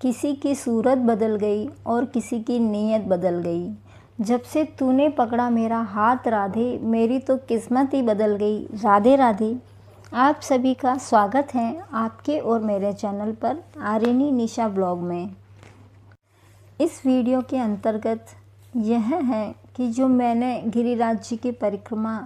किसी की सूरत बदल गई और किसी की नीयत बदल गई। जब से तूने पकड़ा मेरा हाथ राधे, मेरी तो किस्मत ही बदल गई। राधे राधे। आप सभी का स्वागत है आपके और मेरे चैनल पर आर्यनी निशा ब्लॉग में। इस वीडियो के अंतर्गत यह है कि जो मैंने गिरिराज जी की परिक्रमा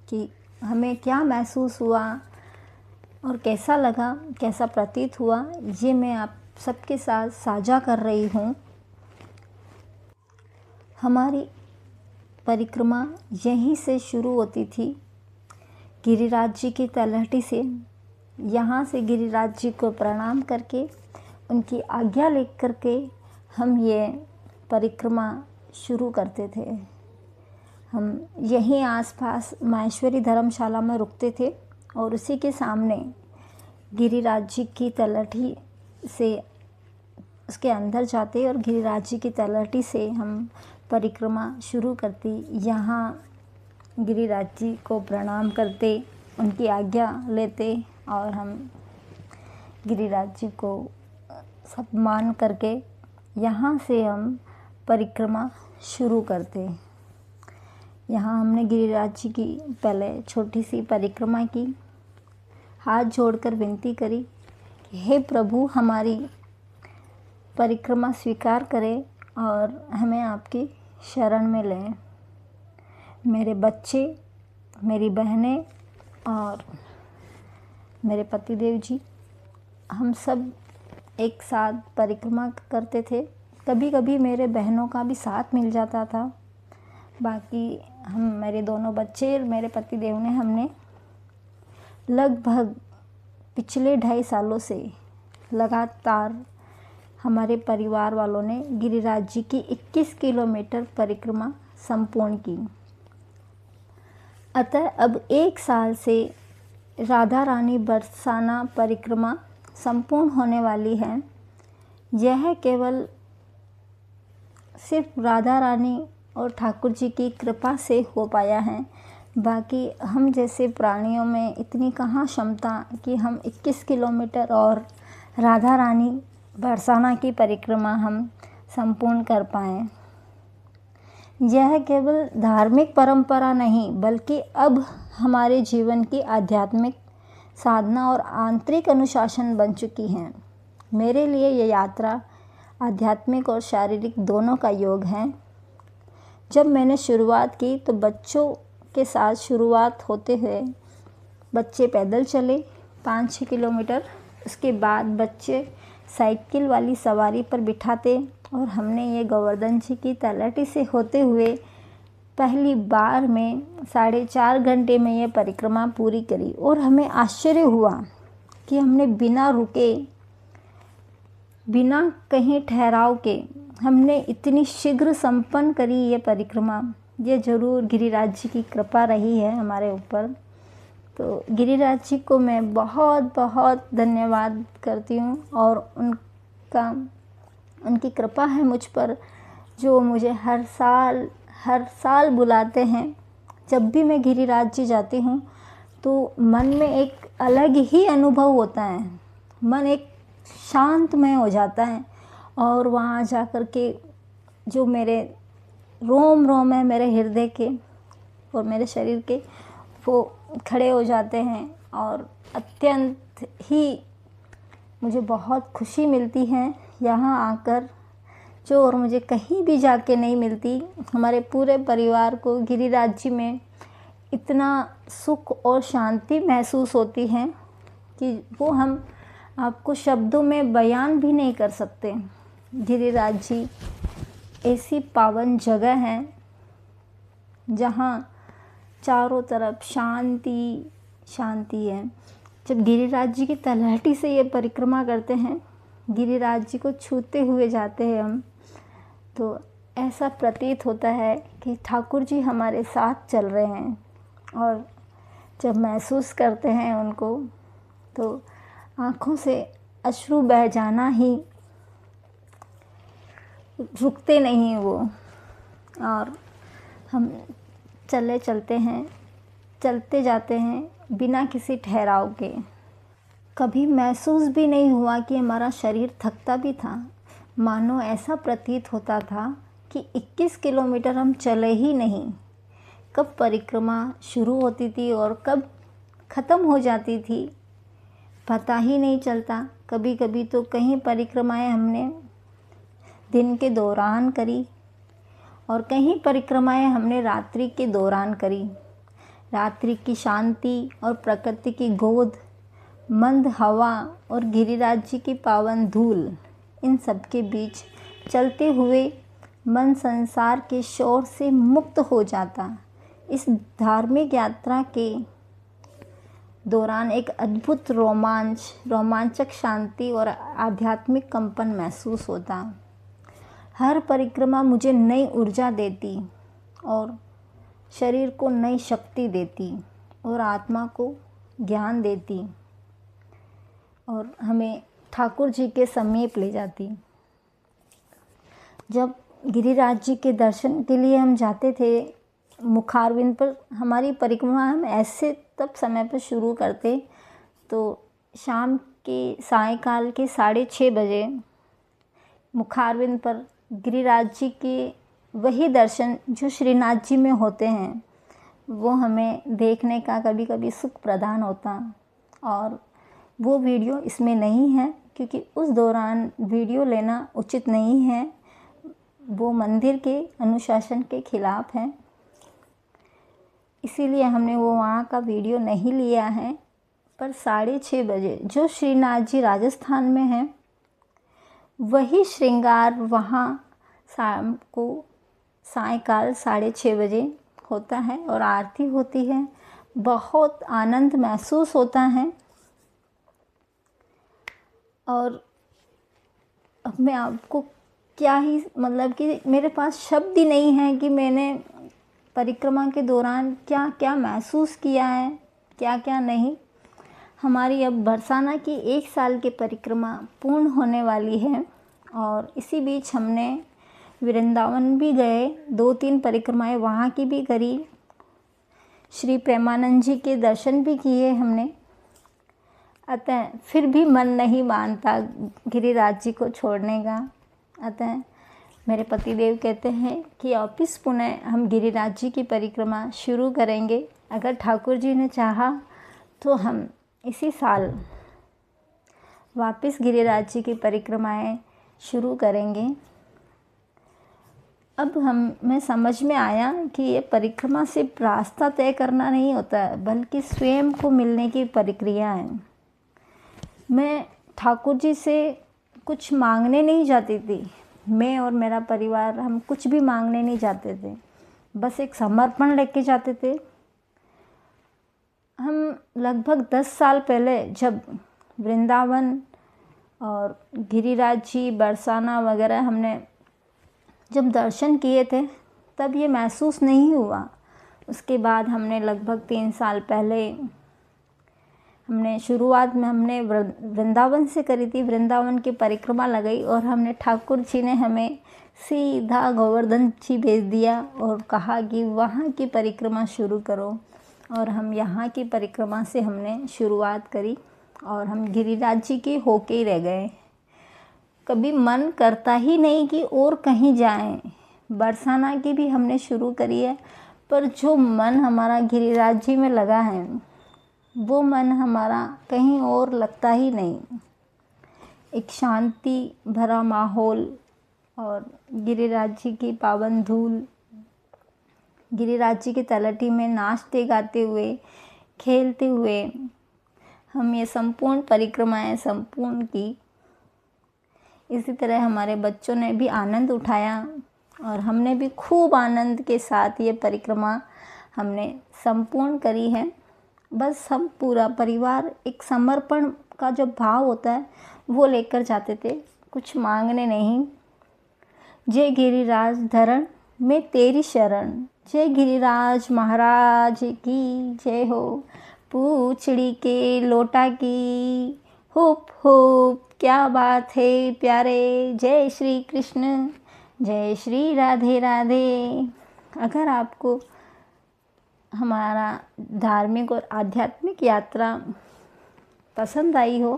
की, हमें क्या महसूस हुआ और कैसा लगा, कैसा प्रतीत हुआ, ये मैं आप सबके साथ साझा कर रही हूँ। हमारी परिक्रमा यहीं से शुरू होती थी, गिरिराज जी की तलहटी से। यहाँ से गिरिराज जी को प्रणाम करके, उनकी आज्ञा लेकर के हम ये परिक्रमा शुरू करते थे। हम यहीं आसपास माहेश्वरी धर्मशाला में रुकते थे और उसी के सामने गिरिराज जी की तलहटी से उसके अंदर जाते और गिरिराज जी की तलहटी से हम परिक्रमा शुरू करती। यहाँ गिरिराज जी को प्रणाम करते, उनकी आज्ञा लेते और हम गिरिराज जी को सम्मान करके यहाँ से हम परिक्रमा शुरू करते। यहाँ हमने गिरिराज जी की पहले छोटी सी परिक्रमा की, हाथ जोड़कर विनती करी कि हे प्रभु, हमारी परिक्रमा स्वीकार करें और हमें आपकी शरण में लें। मेरे बच्चे, मेरी बहनें और मेरे पतिदेव जी, हम सब एक साथ परिक्रमा करते थे। कभी कभी मेरे बहनों का भी साथ मिल जाता था। बाकी हम, मेरे दोनों बच्चे और मेरे पतिदेव ने, हमने लगभग पिछले 2.5 सालों से लगातार हमारे परिवार वालों ने गिरिराज जी की 21 किलोमीटर परिक्रमा संपूर्ण की। अतः अब 1 साल से राधा रानी बरसाना परिक्रमा संपूर्ण होने वाली है। यह केवल सिर्फ राधा रानी और ठाकुर जी की कृपा से हो पाया है। बाकी हम जैसे प्राणियों में इतनी कहाँ क्षमता कि हम 21 किलोमीटर और राधा रानी बरसाना की परिक्रमा हम संपूर्ण कर पाएँ। यह केवल धार्मिक परंपरा नहीं, बल्कि अब हमारे जीवन की आध्यात्मिक साधना और आंतरिक अनुशासन बन चुकी है। मेरे लिए यह यात्रा आध्यात्मिक और शारीरिक दोनों का योग है। जब मैंने शुरुआत की तो बच्चों के साथ शुरुआत होते हुए बच्चे पैदल चले 5-6 किलोमीटर। उसके बाद बच्चे साइकिल वाली सवारी पर बिठाते और हमने ये गोवर्धन जी की तलहटी से होते हुए पहली बार में 4.5 घंटे में ये परिक्रमा पूरी करी। और हमें आश्चर्य हुआ कि हमने बिना रुके, बिना कहीं ठहराव के, हमने इतनी शीघ्र संपन्न करी ये परिक्रमा। ये ज़रूर गिरिराज जी की कृपा रही है हमारे ऊपर। तो गिरिराज जी को मैं बहुत बहुत धन्यवाद करती हूँ और उनकी कृपा है मुझ पर, जो मुझे हर साल बुलाते हैं। जब भी मैं गिरिराज जी जाती हूँ तो मन में एक अलग ही अनुभव होता है। मन एक शांतमय हो जाता है और वहाँ जा कर के जो मेरे रोम रोम है मेरे हृदय के और मेरे शरीर के, वो खड़े हो जाते हैं और अत्यंत ही मुझे बहुत खुशी मिलती है यहाँ आकर, जो और मुझे कहीं भी जाके नहीं मिलती। हमारे पूरे परिवार को गिरिराज जी में इतना सुख और शांति महसूस होती है कि वो हम आपको शब्दों में बयान भी नहीं कर सकते। गिरिराज जी ऐसी पावन जगह है जहाँ चारों तरफ शांति शांति है। जब गिरिराज जी की तलहटी से ये परिक्रमा करते हैं, गिरिराज जी को छूते हुए जाते हैं हम, तो ऐसा प्रतीत होता है कि ठाकुर जी हमारे साथ चल रहे हैं। और जब महसूस करते हैं उनको तो आँखों से अश्रु बह जाना ही, रुकते नहीं वो। और हम चलते जाते हैं बिना किसी ठहराव के। कभी महसूस भी नहीं हुआ कि हमारा शरीर थकता भी था। मानो ऐसा प्रतीत होता था कि 21 किलोमीटर हम चले ही नहीं। कब परिक्रमा शुरू होती थी और कब ख़त्म हो जाती थी पता ही नहीं चलता। कभी कभी तो कई परिक्रमाएं हमने दिन के दौरान करी और कई परिक्रमाएं हमने रात्रि के दौरान करी। रात्रि की शांति और प्रकृति की गोद, मंद हवा और गिरिराज जी की पावन धूल, इन सब के बीच चलते हुए मन संसार के शोर से मुक्त हो जाता। इस धार्मिक यात्रा के दौरान एक अद्भुत रोमांचक शांति और आध्यात्मिक कंपन महसूस होता। हर परिक्रमा मुझे नई ऊर्जा देती और शरीर को नई शक्ति देती और आत्मा को ज्ञान देती और हमें ठाकुर जी के समीप ले जाती। जब गिरिराज जी के दर्शन के लिए हम जाते थे मुखारविंद पर, हमारी परिक्रमा हम ऐसे तब समय पर शुरू करते तो शाम के सायंकाल के 6:30 बजे मुखारविंद पर गिरिराज जी के वही दर्शन जो श्रीनाथ जी में होते हैं वो हमें देखने का कभी कभी सुख प्रदान होता। और वो वीडियो इसमें नहीं है क्योंकि उस दौरान वीडियो लेना उचित नहीं है, वो मंदिर के अनुशासन के खिलाफ है, इसीलिए हमने वो वहाँ का वीडियो नहीं लिया है। पर 6:30 बजे जो श्रीनाथ जी राजस्थान में हैं वही श्रृंगार वहाँ शाम को सायंकाल 6:30 बजे होता है और आरती होती है। बहुत आनंद महसूस होता है और अब मैं आपको क्या ही मतलब कि मेरे पास शब्द ही नहीं है कि मैंने परिक्रमा के दौरान क्या क्या महसूस किया है, क्या क्या नहीं। हमारी अब बरसाना की 1 साल की परिक्रमा पूर्ण होने वाली है और इसी बीच हमने वृंदावन भी गए, 2-3 परिक्रमाएं वहाँ की भी करी, श्री प्रेमानंद जी के दर्शन भी किए हमने। अतः फिर भी मन नहीं मानता गिरिराज जी को छोड़ने का। अतः मेरे पतिदेव कहते हैं कि वापस पुनः हम गिरिराज जी की परिक्रमा शुरू करेंगे। अगर ठाकुर जी ने चाहा तो हम इसी साल वापस गिरिराज जी की परिक्रमाएं शुरू करेंगे। अब हमें समझ में आया कि ये परिक्रमा सिर्फ रास्ता तय करना नहीं होता है बल्कि स्वयं को मिलने की प्रक्रिया है। मैं ठाकुर जी से कुछ मांगने नहीं जाती थी, मैं और मेरा परिवार हम कुछ भी मांगने नहीं जाते थे, बस एक समर्पण लेके जाते थे। हम लगभग 10 साल पहले जब वृंदावन और गिरिराज जी बरसाना वगैरह हमने जब दर्शन किए थे तब ये महसूस नहीं हुआ। उसके बाद हमने लगभग 3 साल पहले हमने शुरुआत में हमने वृंदावन से करी थी, वृंदावन की परिक्रमा लगाई और हमने ठाकुर जी ने हमें सीधा गोवर्धन जी भेज दिया और कहा कि वहाँ की परिक्रमा शुरू करो। और हम यहाँ की परिक्रमा से हमने शुरुआत करी और हम गिरिराज जी के होके ही रह गए। कभी मन करता ही नहीं कि और कहीं जाएं। बरसाना की भी हमने शुरू करी है पर जो मन हमारा गिरिराज जी में लगा है वो मन हमारा कहीं और लगता ही नहीं। एक शांति भरा माहौल और गिरिराज जी की पावन धूल, गिरिराज जी की तलहटी में नाचते गाते हुए खेलते हुए हम ये संपूर्ण परिक्रमाएं संपूर्ण की। इसी तरह हमारे बच्चों ने भी आनंद उठाया और हमने भी खूब आनंद के साथ ये परिक्रमा हमने संपूर्ण करी है। बस हम पूरा परिवार एक समर्पण का जो भाव होता है वो लेकर जाते थे, कुछ मांगने नहीं। जय गिरिराज धरण में तेरी शरण, जय गिरिराज महाराज की जय हो। पूछड़ी के लोटा की हुप हुप क्या बात है प्यारे, जय श्री कृष्ण जय श्री राधे राधे। अगर आपको हमारा धार्मिक और आध्यात्मिक यात्रा पसंद आई हो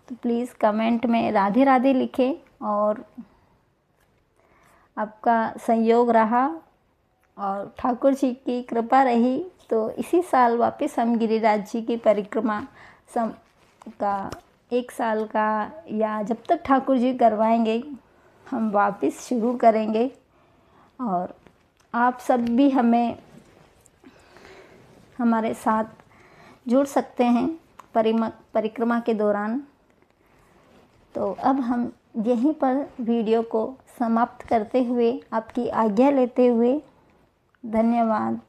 तो प्लीज़ कमेंट में राधे राधे लिखें। और आपका सहयोग रहा और ठाकुर जी की कृपा रही तो इसी साल वापस हम गिरिराज जी की परिक्रमा का 1 साल का, या जब तक ठाकुर जी करवाएंगे हम वापस शुरू करेंगे। और आप सब भी हमारे साथ जुड़ सकते हैं परिक्रमा के दौरान। तो अब हम यहीं पर वीडियो को समाप्त करते हुए आपकी आज्ञा लेते हुए धन्यवाद।